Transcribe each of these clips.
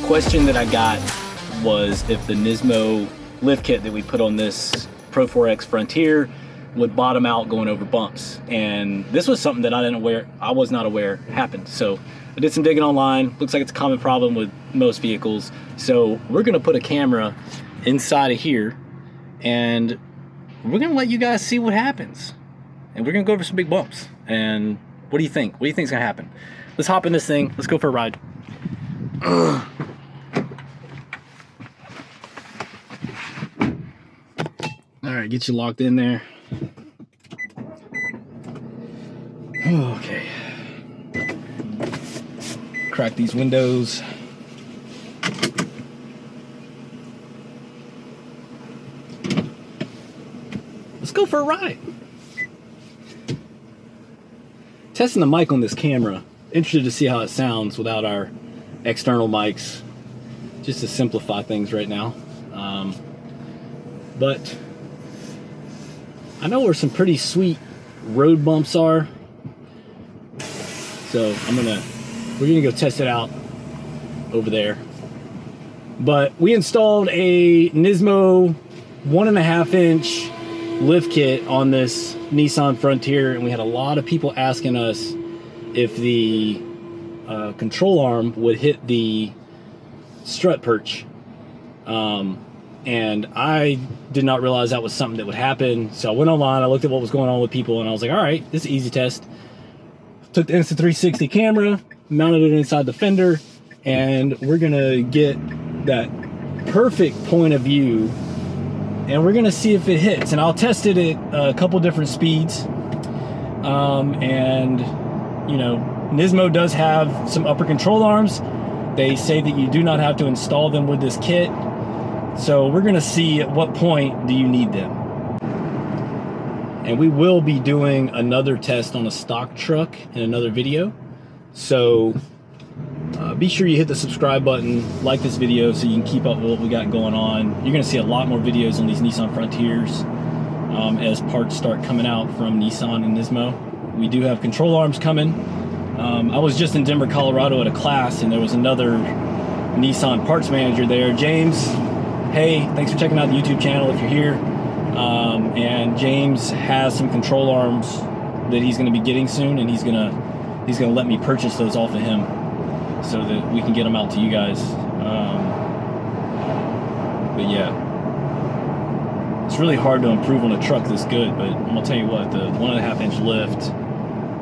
question that I got was if the Nismo lift kit that we put on this Pro-4X Frontier would bottom out going over bumps. And this was something that I was not aware happened. So I did some digging online. Looks like it's a common problem with most vehicles. So we're gonna put a camera inside of here and we're gonna let you guys see what happens. And we're gonna go over some big bumps. And what do you think? What do you think's gonna happen? Let's hop in this thing. Let's go for a ride. All right, get you locked in there. Okay. Crack these windows. Let's go for a ride. Testing the mic on this camera. Interested to see how it sounds without our external mics, just to simplify things right now. But I know where some pretty sweet road bumps are, so we're gonna go test it out over there. But we installed a Nismo 1.5 inch lift kit on this Nissan Frontier, and we had a lot of people asking us if the control arm would hit the strut perch. And I did not realize that was something that would happen. So I went online, I looked at what was going on with people, and I was like, all right, this is an easy test. Took the Insta360 camera, mounted it inside the fender, and we're gonna get that perfect point of view, and we're gonna see if it hits. And I'll test it at a couple different speeds. And you know, Nismo does have some upper control arms. They say that you do not have to install them with this kit. So we're gonna see at what point do you need them. And we will be doing another test on a stock truck in another video. So be sure you hit the subscribe button, like this video so you can keep up with what we got going on. You're gonna see a lot more videos on these Nissan Frontiers as parts start coming out from Nissan and Nismo. We do have control arms coming. I was just in Denver, Colorado at a class, and there was another Nissan parts manager there. James, hey, thanks for checking out the YouTube channel if you're here. And James has some control arms that he's gonna be getting soon, and he's gonna let me purchase those off of him so that we can get them out to you guys. But yeah, it's really hard to improve on a truck this good, but I'm gonna tell you what, the 1.5 inch lift,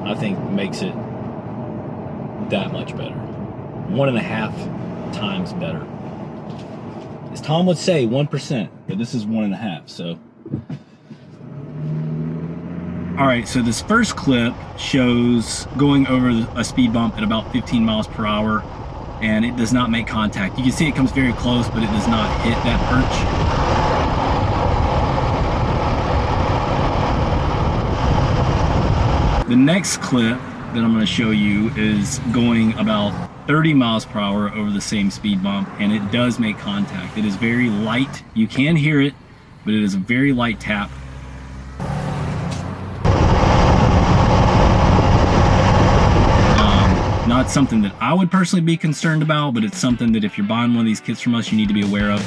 I think makes it that much better. 1.5 times better. As Tom would say, 1%, but this is 1.5, so. All right, so this first clip shows going over a speed bump at about 15 miles per hour, and it does not make contact. You can see it comes very close, but it does not hit that perch. The next clip that I'm gonna show you is going about 30 miles per hour over the same speed bump, and it does make contact. It is very light. You can hear it, but it is a very light tap. Not something that I would personally be concerned about, but it's something that if you're buying one of these kits from us, you need to be aware of.